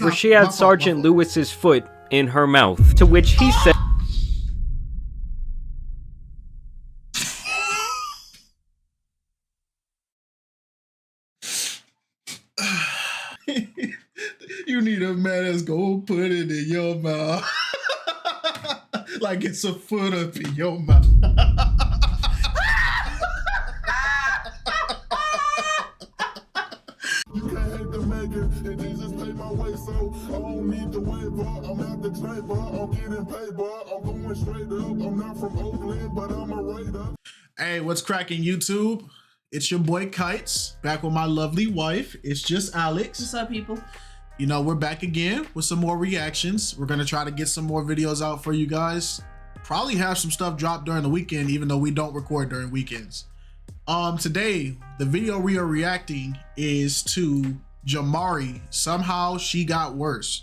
where she had Sergeant Lewis's foot in her mouth, to which he said, You need a man that's gonna put it in your mouth. Like it's a foot up in your mouth. You can't hate the Maegan, and Jesus paid my way, so I don't need the waiver. I'm at the chamber, I'm getting paper. I'm going straight up. I'm not from Oakland, but I'm a Raider. Hey, what's cracking, YouTube? It's your boy Kites, back with my lovely wife. It's just Alex. What's up, people? You know, we're back again with some more reactions. We're gonna try to get some more videos out for you guys. Probably have some stuff dropped during the weekend, even though we don't record during weekends. Today, the video we are reacting is to JAMARI. Somehow she got worse.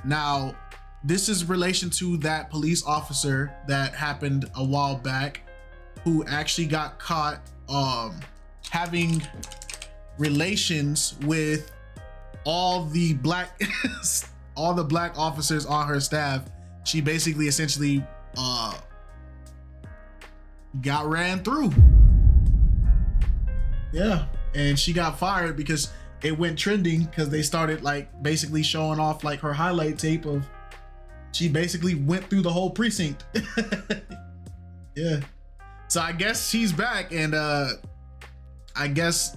Now, this is in relation to that police officer that happened a while back who actually got caught having relations with all the black officers on her staff. She basically essentially got ran through. Yeah, and she got fired because it went trending because they started like basically showing off like her highlight tape of she basically went through the whole precinct. Yeah, so I guess she's back, and I guess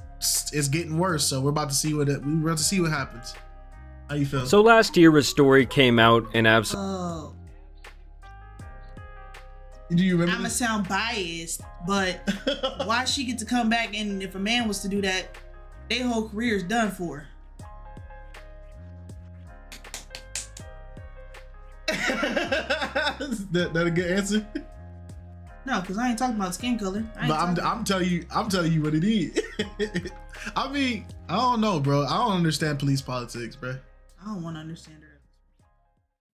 it's getting worse. So we're about to see what happens. How you feel? So last year a story came out and Oh, Do you remember? I'ma sound biased, but why she get to come back? And if a man was to do that, their whole career is done for. that a good answer? No, because I ain't talking about skin color. But I'm telling you what it is. I mean, I don't know, bro. I don't understand police politics, bro. I don't want to understand her.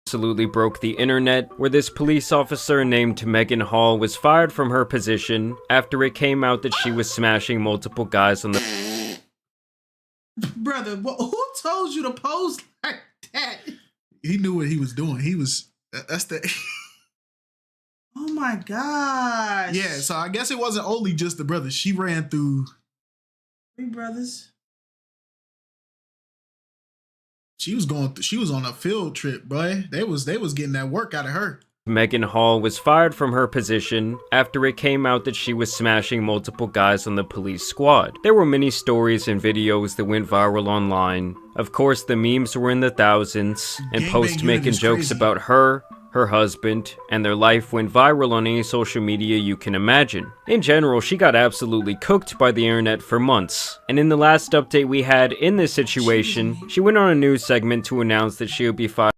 absolutely broke the internet, where this police officer named Maegan Hall was fired from her position after it came out that she was smashing multiple guys on the Brother, who told you to pose like that? He knew what he was doing. That's the Oh my gosh. Yeah, so I guess it wasn't only just the brother. She ran through 3 brothers. She was on a field trip, boy. They was getting that work out of her. Maegan Hall was fired from her position after it came out that she was smashing multiple guys on the police squad. There were many stories and videos that went viral online. Of course, the memes were in the thousands, and posts making jokes about her husband, and their life went viral on any social media you can imagine. In general, she got absolutely cooked by the internet for months. And in the last update we had in this situation, she went on a news segment to announce that she would be fired.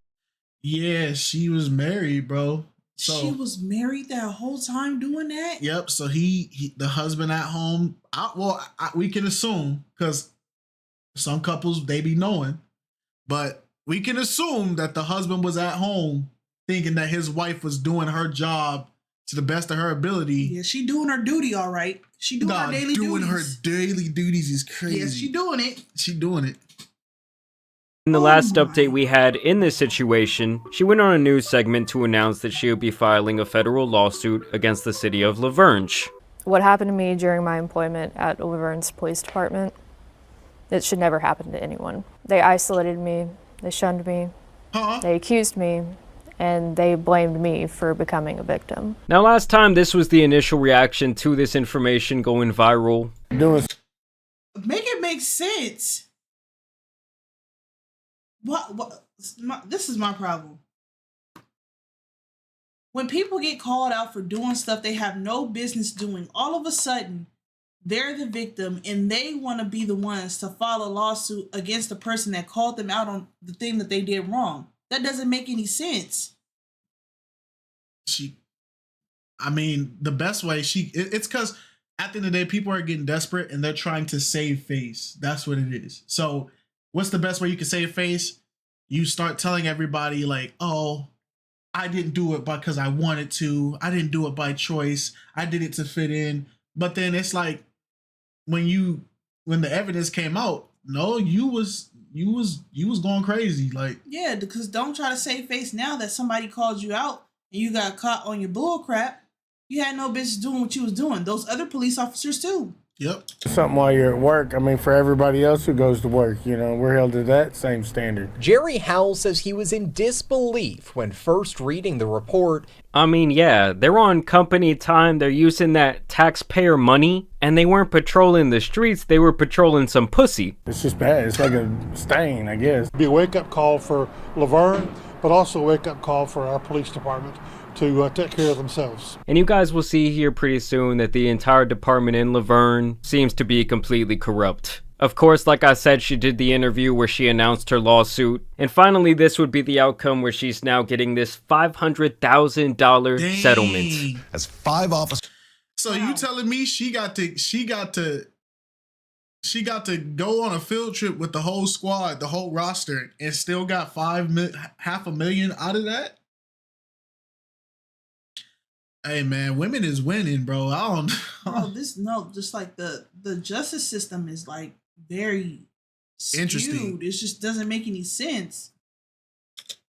Yeah, she was married, bro. So She was married that whole time doing that? yep. So he the husband at home. We can assume, because some couples they be knowing, but we can assume that the husband was at home thinking that his wife was doing her job to the best of her ability. Yeah, she doing her duty all right. She doing her daily duties. Doing her daily duties is crazy. Yes, she doing it. She doing it. In the last update we had in this situation, she went on a news segment to announce that she would be filing a federal lawsuit against the city of La Vergne. What happened to me during my employment at La Vergne's police department, it should never happen to anyone. They isolated me, they shunned me, they accused me, and they blamed me for becoming a victim. Now last time this was the initial reaction to this information going viral. Make it make sense. This is my problem. When people get called out for doing stuff they have no business doing, all of a sudden they're the victim and they want to be the ones to file a lawsuit against the person that called them out on the thing that they did wrong. That doesn't make any sense. I mean, the best way it's because at the end of the day, people are getting desperate and they're trying to save face. That's what it is. So what's the best way you can save face? You start telling everybody like, oh, I didn't do it because I wanted to. I didn't do it by choice. I did it to fit in. But then it's like when the evidence came out, no, you was you was going crazy. Like, yeah, because don't try to save face now that somebody called you out and you got caught on your bull crap. You had no business doing what you was doing. Those other police officers too. Yep. Something while you're at work. I mean, for everybody else who goes to work, you know, we're held to that same standard. Jerry Howell says he was in disbelief when first reading the report. I mean, yeah, they're on company time, they're using that taxpayer money, and they weren't patrolling the streets, they were patrolling some pussy. It's just bad. It's like a stain, I guess. Be a wake-up call for Laverne, but also a wake-up call for our police department to take care of themselves. And you guys will see here pretty soon that the entire department in Laverne seems to be completely corrupt. Of course, like I said, she did the interview where she announced her lawsuit. And finally, this would be the outcome where she's now getting this $500,000 settlement. As 5 officers. So you telling me she got to go on a field trip with the whole squad, the whole roster, and still got $500,000 out of that? Hey man, women is winning, bro. I don't just like the justice system is like very skewed. Interesting. It just doesn't make any sense.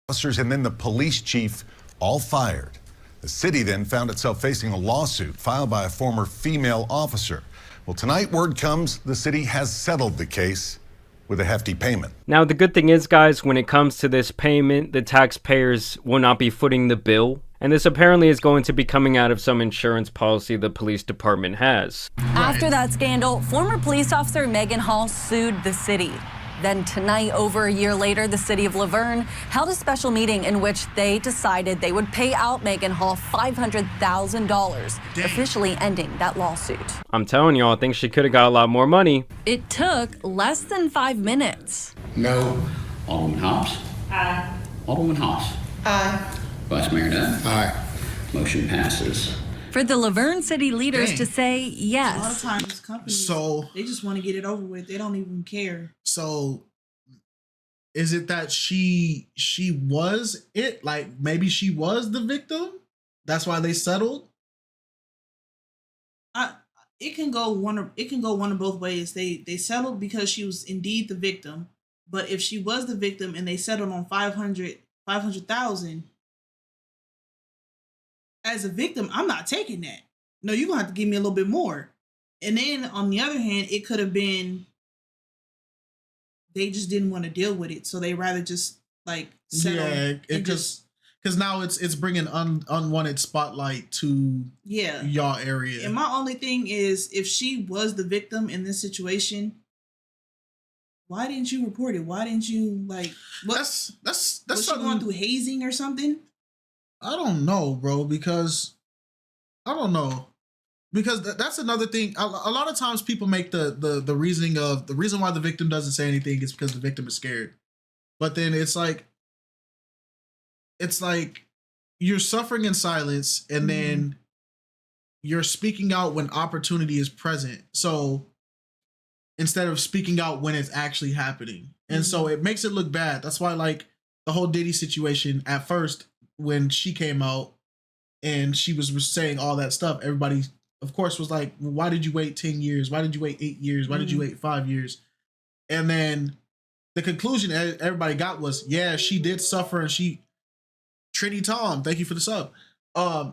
Officers and then the police chief all fired. The city then found itself facing a lawsuit filed by a former female officer. Well, tonight word comes the city has settled the case with a hefty payment. Now, the good thing is, guys, when it comes to this payment, the taxpayers will not be footing the bill. And this apparently is going to be coming out of some insurance policy the police department has. After that scandal, former police officer Maegan Hall sued the city. Then tonight, over a year later, the city of Laverne held a special meeting in which they decided they would pay out Maegan Hall $500,000, officially ending that lawsuit. I'm telling y'all, I think she could have got a lot more money. It took less than 5 minutes. No. Alderman Hobbs? Aye. Alderman Hobbs? Aye. Vice Mayor Dunn? Aye. Motion passes. For the Laverne city leaders to say A lot of yes. times companies, they just want to get it over with. They don't even care. So is it that she was it? Like maybe she was the victim? That's why they settled? It can go one of both ways. They settled because she was indeed the victim, but if she was the victim and they settled on 500,000, as a victim, I'm not taking that. No, you're gonna have to give me a little bit more. And then on the other hand, it could have been they just didn't want to deal with it, so they rather just like settle. Yeah, because now it's bringing unwanted spotlight to y'all area. And my only thing is, if she was the victim in this situation, why didn't you report it? Why didn't you like? That's was she going through hazing or something? I don't know, bro, because I don't know. Because that's another thing. A lot of times people make the reason why the victim doesn't say anything is because the victim is scared. But then it's like you're suffering in silence and then you're speaking out when opportunity is present. So instead of speaking out when it's actually happening. And so it makes it look bad. That's why like the whole Diddy situation at first, when she came out and she was saying all that stuff, everybody, of course, was like, well, why did you wait 10 years? Why did you wait 8 years? Why did you wait 5 years? And then the conclusion everybody got was, yeah, she did suffer and Trinity Tom, thank you for the sub.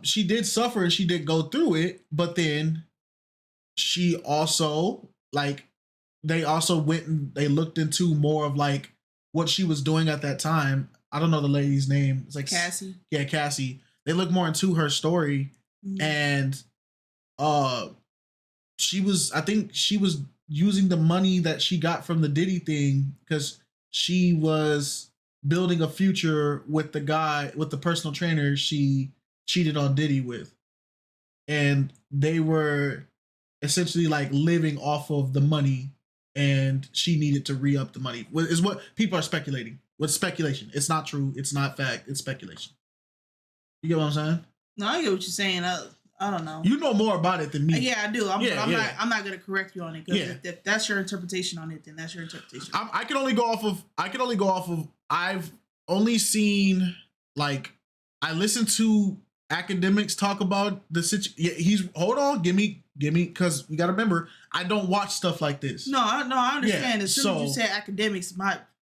She did suffer and she did go through it, but then she also, like, they also went and they looked into more of like what she was doing at that time. I don't know the lady's name. It's like Cassie. Yeah, Cassie. They look more into her story, and I think she was using the money that she got from the Diddy thing because she was building a future with the personal trainer she cheated on Diddy with, and they were essentially like living off of the money, and she needed to re-up the money. Is what people are speculating. What's speculation? It's not true. It's not fact. It's speculation. You get what I'm saying? No, I get what you're saying. I don't know. You know more about it than me. Yeah, I do. I'm not gonna correct you on it because if that's your interpretation on it, then that's your interpretation. I can only go off of. I've only seen like I listened to academics talk about the situation. Yeah, hold on. Give me because you got to remember I don't watch stuff like this. No, I understand. As soon as you said academics,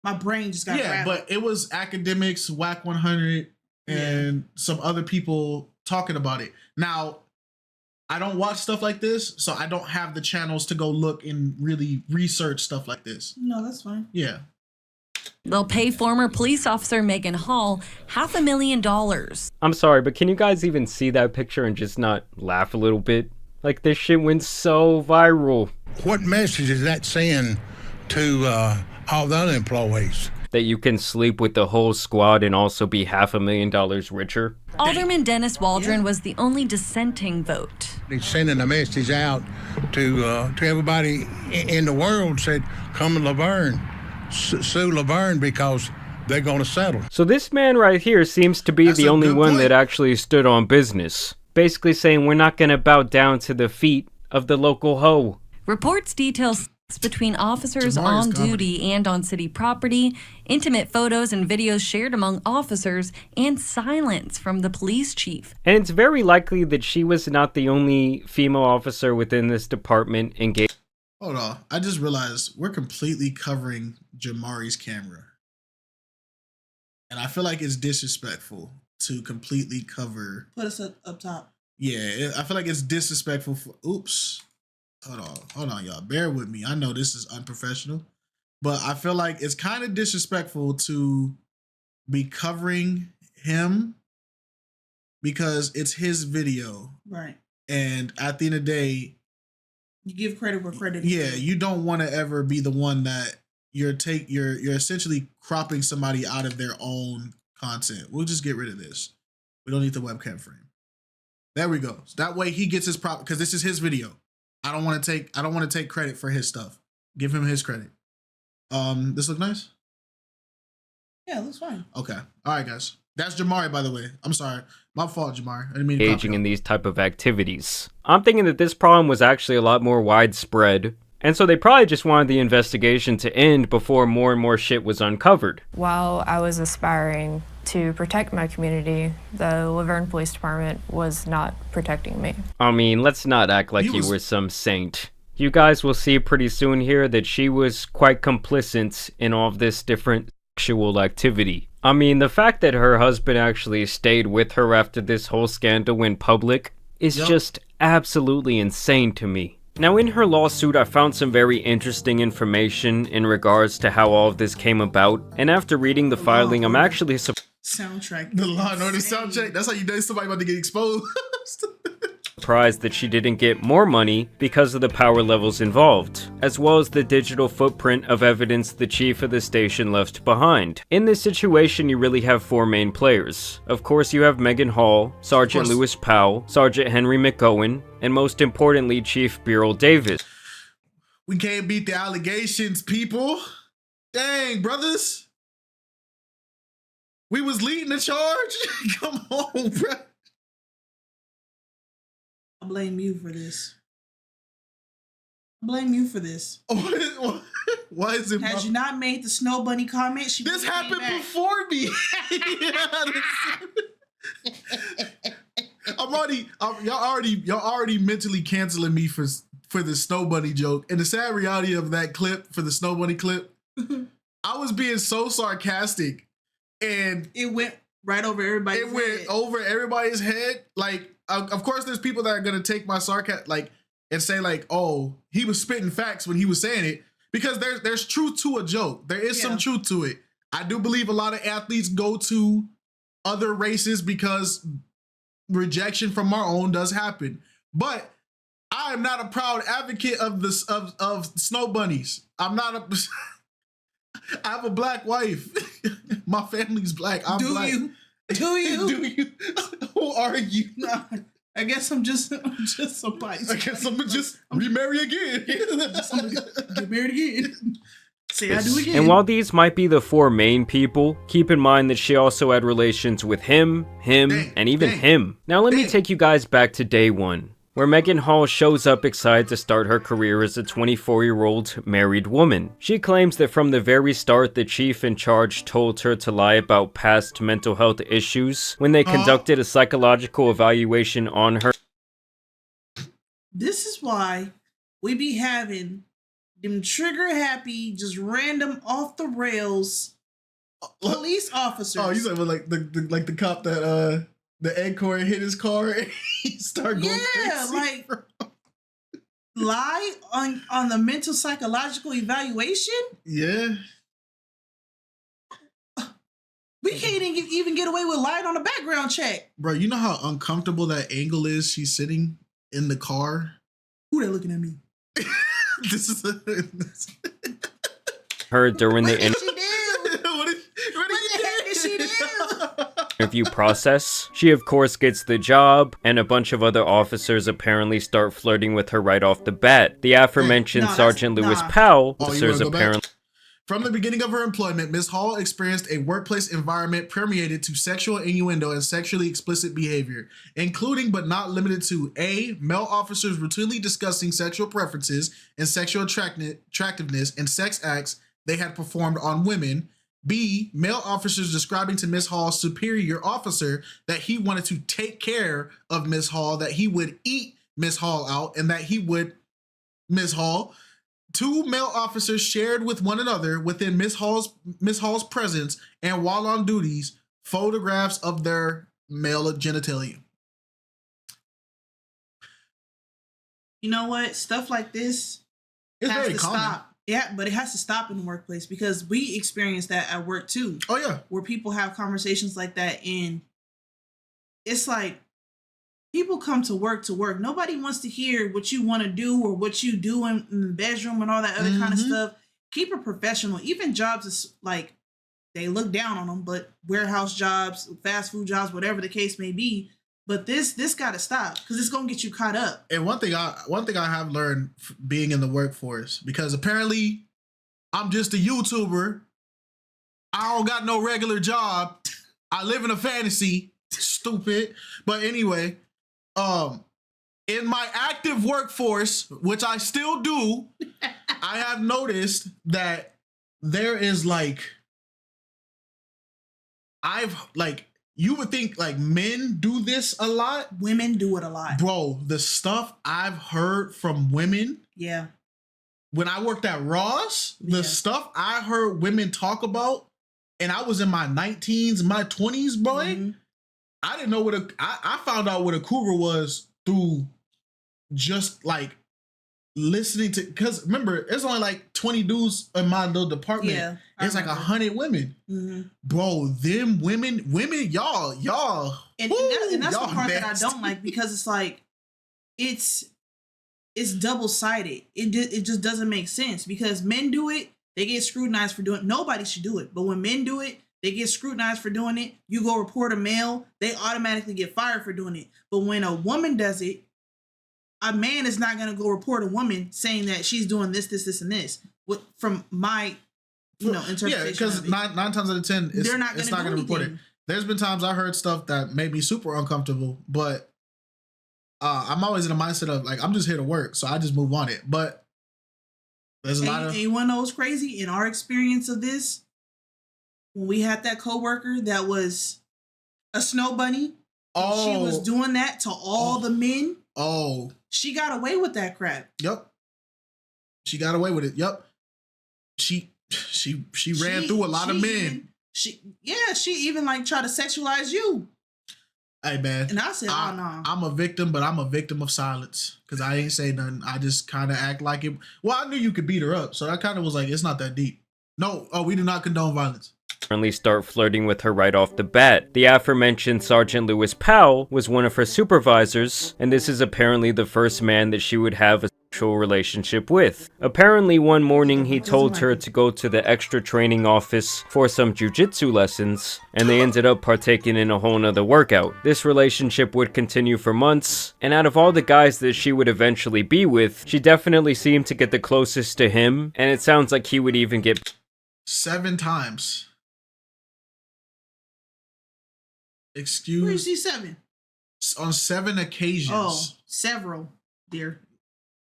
My brain just got yeah, rattled. but it was academics, WAC 100, and some other people talking about it. Now, I don't watch stuff like this, so I don't have the channels to go look and really research stuff like this. No, that's fine. Yeah. They'll pay former police officer Maegan Hall $500,000. I'm sorry, but can you guys even see that picture and just not laugh a little bit? Like, this shit went so viral. What message is that send to all the other employees? That you can sleep with the whole squad and also be $500,000 richer? Alderman Dennis Waldron was the only dissenting vote. He's sending a message out to everybody in the world, said, come to Laverne, sue Laverne because they're going to settle. So this man right here seems to be the only one that actually stood on business. Basically saying we're not going to bow down to the feet of the local hoe. Reports details between officers on duty and on city property, intimate photos and videos shared among officers, and silence from the police chief. And it's very likely that she was not the only female officer within this department engaged. Hold on. I just realized we're completely covering JAMARI's camera. And I feel like it's disrespectful to completely cover. Put us up top. Yeah, I feel like it's disrespectful for. Oops. Hold on, y'all. Bear with me. I know this is unprofessional, but I feel like it's kind of disrespectful to be covering him because it's his video. Right. And at the end of the day, you give credit where credit is due. Yeah, due. you don't want to ever be the one that you're essentially cropping somebody out of their own content. We'll just get rid of this. We don't need the webcam frame. There we go. So that way he gets his prop because this is his video. I don't want to take credit for his stuff. Give him his credit. This look nice? Yeah, it looks fine. Okay. All right, guys. That's JAMARI, by the way. I'm sorry. My fault, JAMARI. I didn't mean to engaging in these type of activities. I'm thinking that this problem was actually a lot more widespread, and so they probably just wanted the investigation to end before more and more shit was uncovered. While I was aspiring to protect my community, the Laverne Police Department was not protecting me. I mean, let's not act like you were some saint. You guys will see pretty soon here that she was quite complicit in all of this different sexual activity. I mean, the fact that her husband actually stayed with her after this whole scandal went public is just absolutely insane to me. Now, in her lawsuit, I found some very interesting information in regards to how all of this came about, and after reading the filing, I'm actually soundtrack. The Law and Order soundtrack. That's how you know somebody about to get exposed. surprised that she didn't get more money because of the power levels involved, as well as the digital footprint of evidence the chief of the station left behind. In this situation, you really have four main players. Of course, you have Maegan Hall, Sergeant Lewis Powell, Sergeant Henry McGowan, and most importantly, Chief Beryl Davis. We can't beat the allegations, people. Dang, brothers. We was leading the charge? Come on, bro. I blame you for this. I blame you for this. Why is it? Had you not made the Snow Bunny comment, she this happened before me. Y'all already mentally canceling me for the Snow Bunny joke. And the sad reality of that clip, for the Snow Bunny clip, I was being so sarcastic, and it went right over everybody's head. It went over everybody's head. Like, of course, there's people that are gonna take my sarcasm and say like, "Oh, he was spitting facts when he was saying it," because there's truth to a joke. There is some truth to it. I do believe a lot of athletes go to other races because rejection from our own does happen. But I am not a proud advocate of this of snow bunnies. I'm not a. I have a black wife. My family's black. I'm black. Do you? Who are you? No, I guess I'm just somebody. I guess I'm just remarry again. Get married again. Say I do again. And while these might be the four main people, keep in mind that she also had relations with him, and even him. Now let me take you guys back to day one, where Maegan Hall shows up excited to start her career as a 24-year-old married woman. She claims that from the very start, the chief in charge told her to lie about past mental health issues when they conducted a psychological evaluation on her. This is why we be having them trigger happy, just random off the rails police officers. Oh, you said like the cop that the Acorn hit his car and he started going crazy. Like lie on the mental psychological evaluation. Yeah. We can't even get away with lying on a background check. Bro, you know how uncomfortable that angle is? She's sitting in the car. Who they looking at me? This is her during the interview process. She of course gets the job, and a bunch of other officers apparently start flirting with her right off the bat. The aforementioned Sergeant Lewis Powell officers apparently... From the beginning of her employment, Ms. Hall experienced a workplace environment permeated to sexual innuendo and sexually explicit behavior, including but not limited to A, male officers routinely discussing sexual preferences and sexual attractiveness and sex acts they had performed on women. B, male officers describing to Ms. Hall's superior officer that he wanted to take care of Ms. Hall, that he would eat Ms. Hall out, and that he would Ms. Hall. 2 male officers shared with one another within Ms. Hall's presence and while on duties photographs of their male genitalia. You know what? Stuff like this has very to common. Stop. Yeah, but it has to stop in the workplace because we experience that at work too. Oh yeah. Where people have conversations like that, and it's like people come to work. Nobody wants to hear what you want to do or what you do in the bedroom and all that other kind of stuff. Keep it professional. Even jobs is like, they look down on them, but warehouse jobs, fast food jobs, whatever the case may be. But this got to stop because it's gonna get you caught up. And one thing I have learned being in the workforce, because apparently I'm just a YouTuber. I don't got no regular job. I live in a fantasy. Stupid. But anyway. In my active workforce, which I still do, I have noticed that there is you would think like men do this a lot. Women do it a lot. Bro, the stuff I've heard from women. Yeah. When I worked at Ross, the stuff I heard women talk about, and I was in my 19s, my 20s, boy. Mm-hmm. I didn't know I found out what a cougar was through just like listening to, because remember, it's only like 20 dudes in my little department. Yeah, it's like 100 women. Mm-hmm. Bro, them women, y'all. And that's the part that I don't like, because it's like, it's double-sided. It just doesn't make sense, because men do it, they get scrutinized for doing it. Nobody should do it. But when men do it, they get scrutinized for doing it. You go report a male, they automatically get fired for doing it. But when a woman does it, a man is not going to go report a woman saying that she's doing this, and this. From my, interpretation. Yeah, because nine times out of 10, they're not going to report it. There's been times I heard stuff that made me super uncomfortable, but I'm always in a mindset of like, I'm just here to work, so I just move on it. But there's a lot of... Anyone knows crazy in our experience of this? When we had that coworker that was a snow bunny, she was doing that to all the men. Oh, she got away with that crap. Yep, she got away with it. Yep, she ran through a lot of men. She even like tried to sexualize you. Hey man, and I said, "Oh no, I'm a victim, but I'm a victim of silence because I ain't say nothing. I just kind of act like it. Well, I knew you could beat her up, so I kind of was like, it's not that deep. No, we do not condone violence." Start flirting with her right off the bat. The aforementioned Sergeant Lewis Powell was one of her supervisors, and this is apparently the first man that she would have a sexual relationship with. Apparently one morning he told her to go to the extra training office for some jujitsu lessons, and they ended up partaking in a whole nother workout. This relationship would continue for months, and out of all the guys that she would eventually be with, she definitely seemed to get the closest to him, and it sounds like he would even get 7 times. Excuse. Where is he 7? On 7 occasions. Oh, several, dear.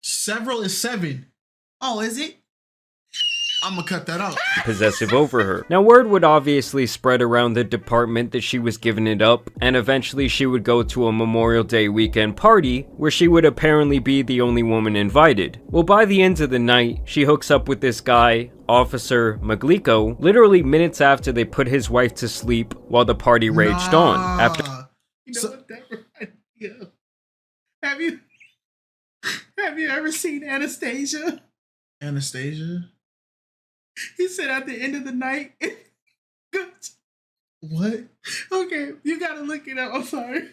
Several is 7. Oh, is it? I'm gonna cut that out. Possessive over her. Now, word would obviously spread around the department that she was giving it up, and eventually she would go to a Memorial Day weekend party where she would apparently be the only woman invited. Well, by the end of the night, she hooks up with this guy, Officer Maglico, literally minutes after they put his wife to sleep while the party raged on. After You know what that reminds me of? Have you ever seen Anastasia? Anastasia? He said at the end of the night. What? Okay, you gotta look it up. I'm sorry.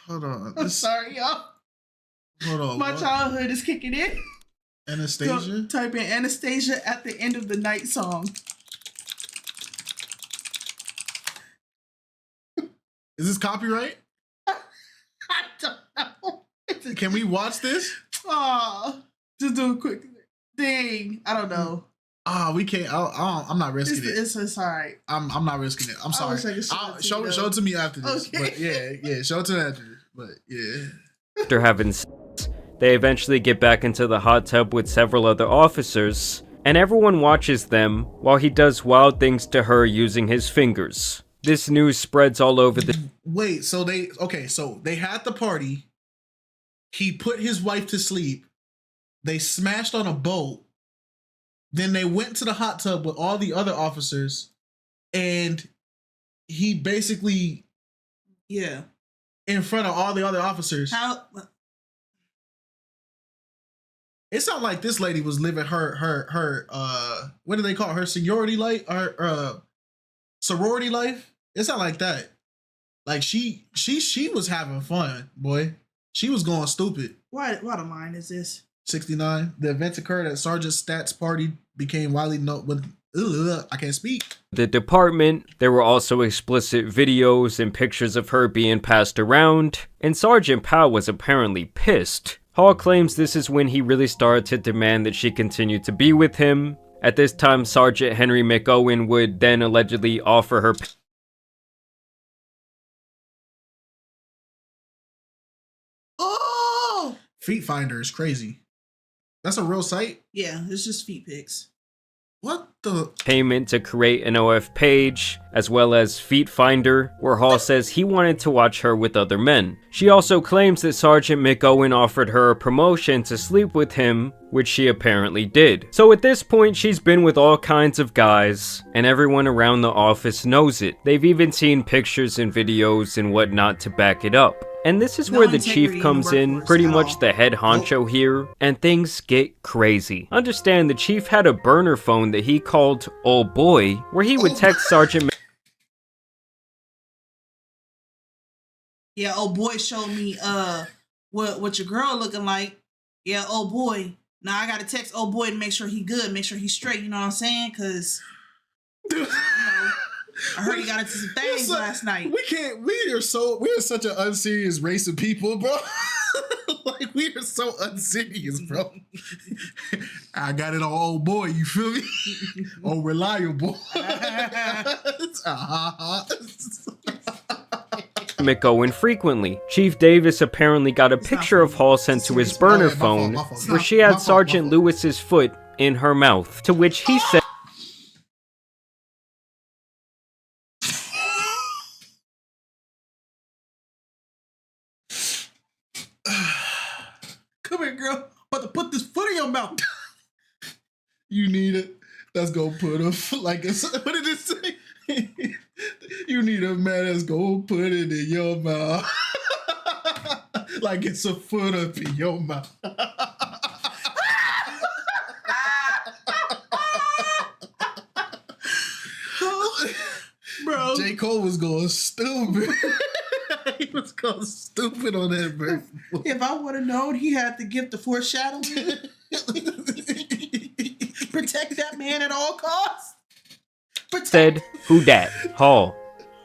Hold on. I'm sorry, y'all. Hold on. My childhood is kicking in. Anastasia? So, type in Anastasia at the end of the night song. Is this copyright? I don't know. Can we watch this? Just do a quick thing. I don't know. We can't. I'm not risking it. It's all right. I'm not risking it. I'm sorry. Show it to me after this. Okay. But yeah. Show it to me after this. But yeah. After having sex, they eventually get back into the hot tub with several other officers, and everyone watches them while he does wild things to her using his fingers. This news spreads all over the— Wait, so they had the party. He put his wife to sleep. They smashed on a boat. Then they went to the hot tub with all the other officers, and he basically, in front of all the other officers. It sounded like this lady was living her what do they call it? Her seniority life, her sorority life. It sounded like that. Like she was having fun, boy. She was going stupid. What a line is this? 69. The events occurred at Sergeant Stat's party became widely known when I can't speak. The department. There were also explicit videos and pictures of her being passed around, and Sergeant Powell was apparently pissed. Hall claims this is when he really started to demand that she continue to be with him. At this time, Sergeant Henry McOwen would then allegedly offer her Feet Finder is crazy. That's a real site? Yeah, it's just feet pics. What the? Payment to create an OF page, as well as Feet Finder, where Hall says he wanted to watch her with other men. She also claims that Sergeant McOwen offered her a promotion to sleep with him, which she apparently did. So at this point, she's been with all kinds of guys, and everyone around the office knows it. They've even seen pictures and videos and whatnot to back it up. And this is where the chief comes in, pretty much the head honcho here, and things get crazy. Understand the chief had a burner phone that he called Old Boy, where he would text Sergeant Yeah, Old Boy showed me what your girl looking like. Yeah, Old Boy. Now I gotta text Old Boy to make sure he good, make sure he's straight, you know what I'm saying? Cause I heard he got into some things last night. We are such an unserious race of people, bro. Like, we are so unserious, bro. I got it on Old Boy, you feel me? Oh, reliable. McOwen frequently. Chief Davis apparently got a picture of Hall sent to his burner phone, where she had Sergeant Lewis's foot in her mouth, to which he said, "Come here, girl. I'm about to put this foot in your mouth." You need it. That's gonna put a like a, what did it say? You need a man that's gonna put it in your mouth. Like it's a foot up in your mouth. Bro. J. Cole was going stupid. He was going stupid on that verse. If I would have known he had the gift of foreshadowing, protect that man at all costs. said, "Who dat? Hall.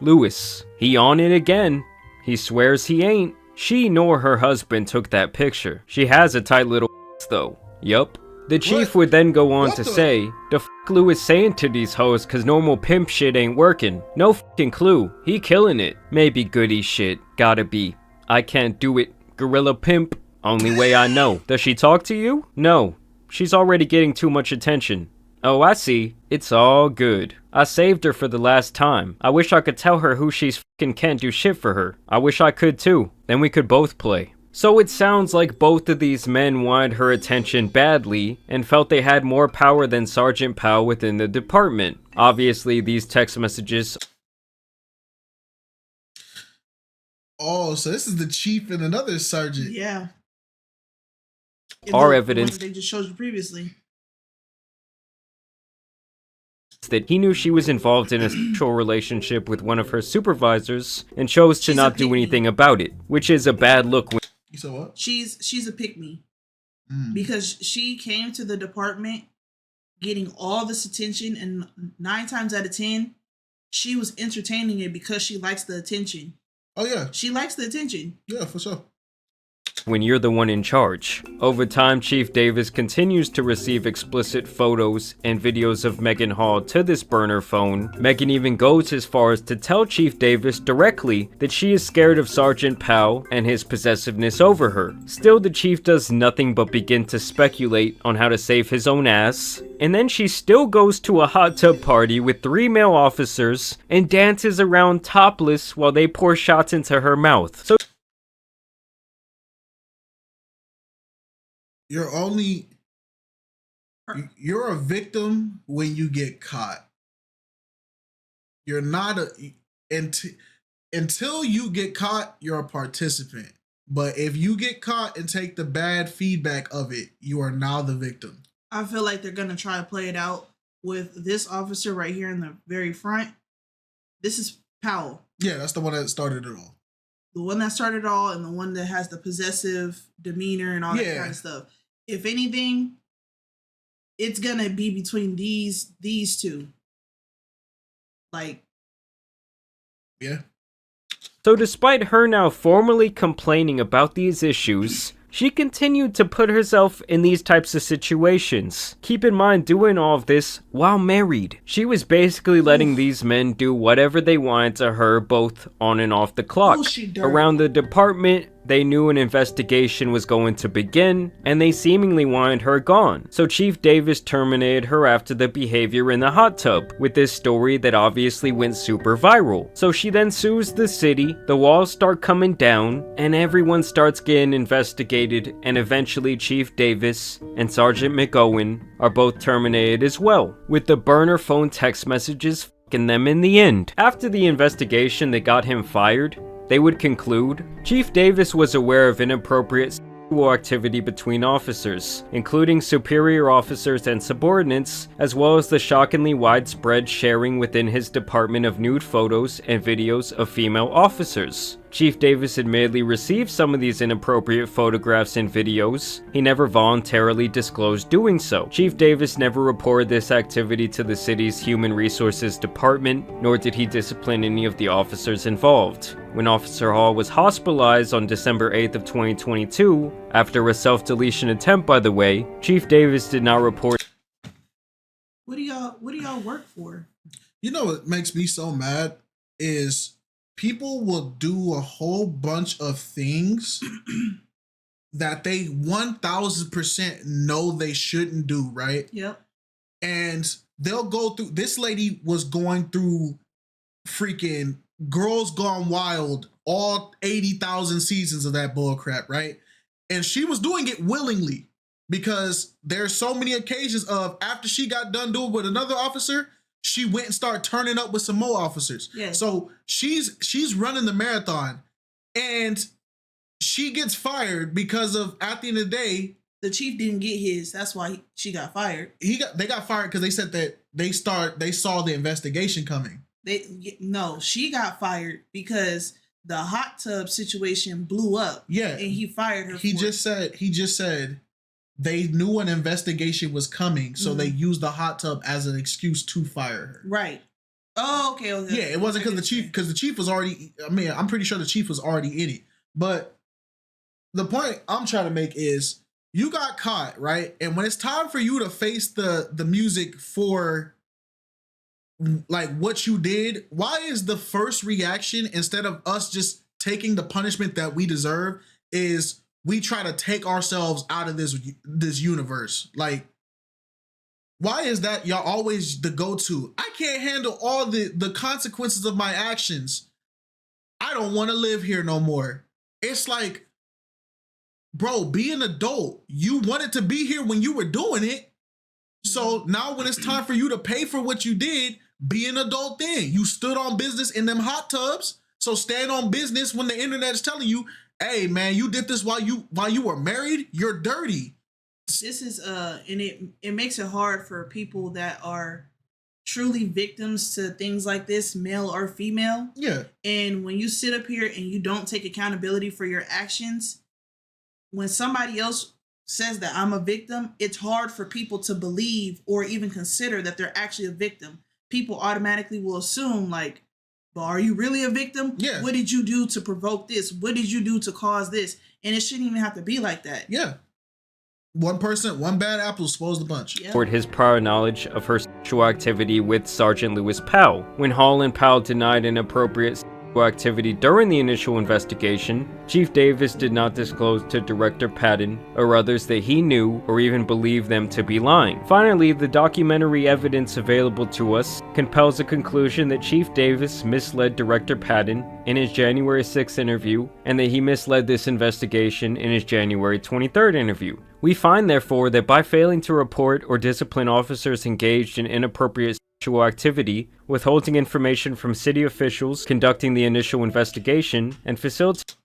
Lewis. He on it again. He swears he ain't. She nor her husband took that picture. She has a tight little though. Yup." The chief would then go on to say, "The f*** Lewis saying to these hoes cause normal pimp shit ain't working. No f***ing clue. He killing it. Maybe goody shit. Gotta be. I can't do it. Gorilla pimp. Only way I know. Does she talk to you? No. She's already getting too much attention. Oh, I see. It's all good. I saved her for the last time. I wish I could tell her who she's f***ing can't do shit for her. I wish I could too. Then we could both play. So it sounds like both of these men wanted her attention badly and felt they had more power than Sergeant Powell within the department. Obviously, these text messages... Oh, so this is the chief and another sergeant. Yeah. Are evidence they just showed you previously. That he knew she was involved in a sexual relationship with one of her supervisors and chose to not do anything about it, which is a bad look. You said what? She's a pick-me. Because she came to the department getting all this attention, and 9 times out of 10, she was entertaining it because she likes the attention. Oh yeah. She likes the attention. Yeah, for sure. When you're the one in charge. Over time, Chief Davis continues to receive explicit photos and videos of Maegan Hall to this burner phone. Maegan even goes as far as to tell Chief Davis directly that she is scared of Sergeant Powell and his possessiveness over her. Still, the chief does nothing but begin to speculate on how to save his own ass. And then she still goes to a hot tub party with 3 male officers and dances around topless while they pour shots into her mouth. So you're a victim when you get caught. You're not until you get caught, you're a participant. But if you get caught and take the bad feedback of it, you are now the victim. I feel like they're going to try to play it out with this officer right here in the very front. This is Powell. Yeah, that's the one that started it all. The one that started it all and the one that has the possessive demeanor and all that kind of stuff. If anything, it's going to be between these two. Like, yeah. So despite her now formally complaining about these issues, she continued to put herself in these types of situations. Keep in mind, doing all of this while married. She was basically letting these men do whatever they wanted to her, both on and off the clock. Around the department, they knew an investigation was going to begin, and they seemingly wanted her gone. So Chief Davis terminated her after the behavior in the hot tub, with this story that obviously went super viral. So she then sues the city, the walls start coming down, and everyone starts getting investigated, and eventually Chief Davis and Sergeant McGowan are both terminated as well, with the burner phone text messages f***ing them in the end. After the investigation that got him fired, they would conclude, Chief Davis was aware of inappropriate sexual activity between officers, including superior officers and subordinates, as well as the shockingly widespread sharing within his department of nude photos and videos of female officers. Chief Davis admittedly received some of these inappropriate photographs and videos. He never voluntarily disclosed doing so. Chief Davis never reported this activity to the city's Human Resources Department, nor did he discipline any of the officers involved. When Officer Hall was hospitalized on December 8th of 2022, after a self-deletion attempt by the way, Chief Davis did not report. What do y'all work for? You know what makes me so mad is people will do a whole bunch of things that they 1000% know they shouldn't do, right? Yep. And they'll go through, this lady was going through freaking Girls Gone Wild, all 80,000 seasons of that bullcrap, right? And she was doing it willingly because there's so many occasions of after she got done doing with another officer, she went and started turning up with some more officers. Yeah. So she's running the marathon and she gets fired because of, at the end of the day, the chief didn't get his. That's why she got fired. They got fired because they said that they saw the investigation coming. No, she got fired because the hot tub situation blew up. Yeah. And he fired her. He just said they knew an investigation was coming, so they used the hot tub as an excuse to fire her. Right. Oh, okay. Yeah, it wasn't because the chief was already, I mean, I'm pretty sure the chief was already in it. But the point I'm trying to make is you got caught, right? And when it's time for you to face the music for like what you did, why is the first reaction, instead of us just taking the punishment that we deserve, is we try to take ourselves out of this universe? Like, Why is that y'all always the go-to? I can't handle all the consequences of my actions. I don't want to live here no more. It's like, bro, be an adult. You wanted to be here when you were doing it. So now when it's time for you to pay for what you did, be an adult then. You stood on business in them hot tubs. So stand on business when the internet is telling you, hey man, you did this while you were married. You're dirty. This is and it makes it hard for people that are truly victims to things like this, male or female. Yeah. And when you sit up here and you don't take accountability for your actions, when somebody else says that I'm a victim, it's hard for people to believe or even consider that they're actually a victim. People automatically will assume like, but are you really a victim? Yeah. What did you do to provoke this? What did you do to cause this? And it shouldn't even have to be like that. Yeah. One person, one bad apple spoils the bunch. Yeah. For his prior knowledge of her sexual activity with Sergeant Lewis Powell. When Hall and Powell denied inappropriate sexual activity during the initial investigation, Chief Davis did not disclose to Director Patton or others that he knew or even believed them to be lying. Finally, the documentary evidence available to us compels a conclusion that Chief Davis misled Director Patton in his January 6th interview and that he misled this investigation in his January 23rd interview. We find, therefore, that by failing to report or discipline officers engaged in inappropriate sexual activity, withholding information from city officials conducting the initial investigation, and facilitating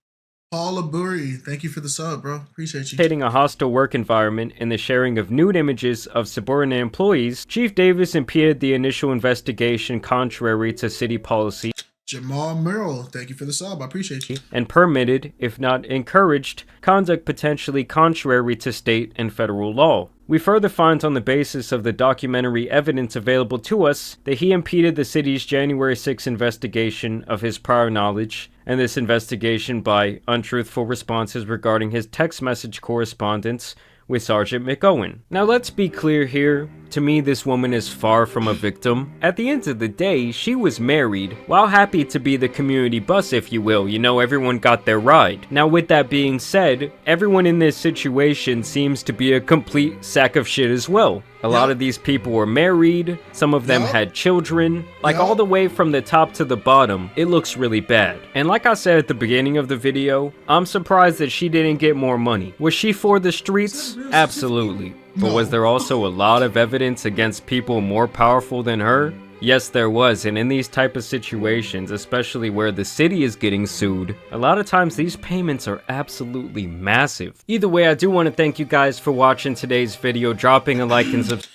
Paul Aburi, thank you for the sub, bro. Appreciate you. A hostile work environment and the sharing of nude images of subordinate employees, Chief Davis impeded the initial investigation contrary to city policy. Jamal Merrill, thank you for the sub. I appreciate you. And permitted, if not encouraged, conduct potentially contrary to state and federal law. We further find on the basis of the documentary evidence available to us that he impeded the city's January 6 investigation of his prior knowledge, and this investigation by untruthful responses regarding his text message correspondence with Sergeant McOwen. Now let's be clear here. To me, this woman is far from a victim. At the end of the day, she was married, while happy to be the community bus, if you will. You know, everyone got their ride. Now with that being said, everyone in this situation seems to be a complete sack of shit as well. A lot of these people were married, some of them had children, like all the way from the top to the bottom, it looks really bad. And like I said at the beginning of the video, I'm surprised that she didn't get more money. Was she for the streets? Absolutely. But was there also a lot of evidence against people more powerful than her? Yes, there was, and in these type of situations, especially where the city is getting sued, a lot of times these payments are absolutely massive. Either way, I do want to thank you guys for watching today's video, dropping a like and subscribe.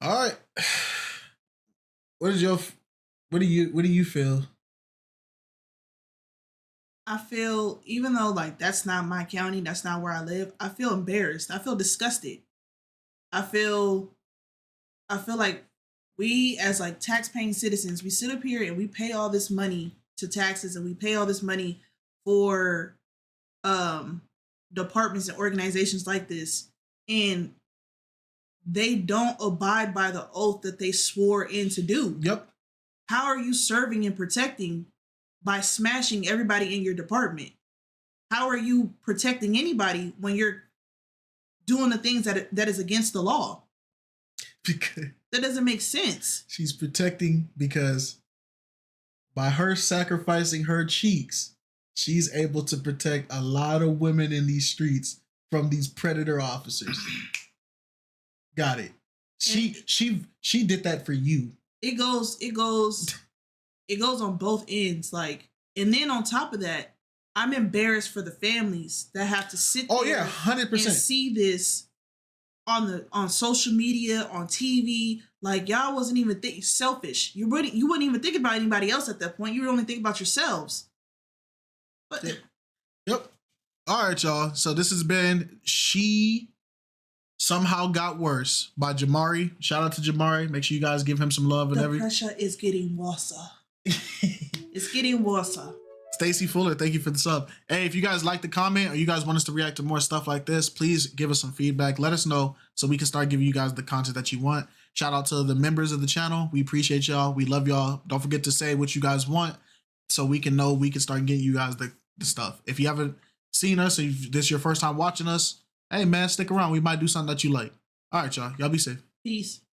All right. What do you feel? I feel, even though like that's not my county, that's not where I live, I feel embarrassed. I feel disgusted. I feel like we as like tax-paying citizens, we sit up here and we pay all this money to taxes and we pay all this money for departments and organizations like this, and they don't abide by the oath that they swore in to do. Yep. How are you serving and protecting by smashing everybody in your department? How are you protecting anybody when you're doing the things that is against the law? Because that doesn't make sense. She's protecting because by her sacrificing her cheeks, she's able to protect a lot of women in these streets from these predator officers. Got it. She did that for you. It goes on both ends. Like, and then on top of that, I'm embarrassed for the families that have to sit there 100%. and see this on social media, on TV. Like, y'all wasn't even selfish. You wouldn't even think about anybody else at that point. You would only think about yourselves. But yep. All right, y'all. So this has been She Somehow Got Worse by JAMARI. Shout out to JAMARI. Make sure you guys give him some love and everything. The pressure is getting worse. It's getting worse. Stacy Fuller, thank you for the sub. Hey, if you guys like the comment or you guys want us to react to more stuff like this, please give us some feedback. Let us know so we can start giving you guys the content that you want. Shout out to the members of the channel. We appreciate y'all. We love y'all. Don't forget to say what you guys want so we can know we can start getting you guys the stuff. If you haven't seen us or if this is your first time watching us, hey man, stick around. We might do something that you like. All right, y'all. Y'all be safe. Peace.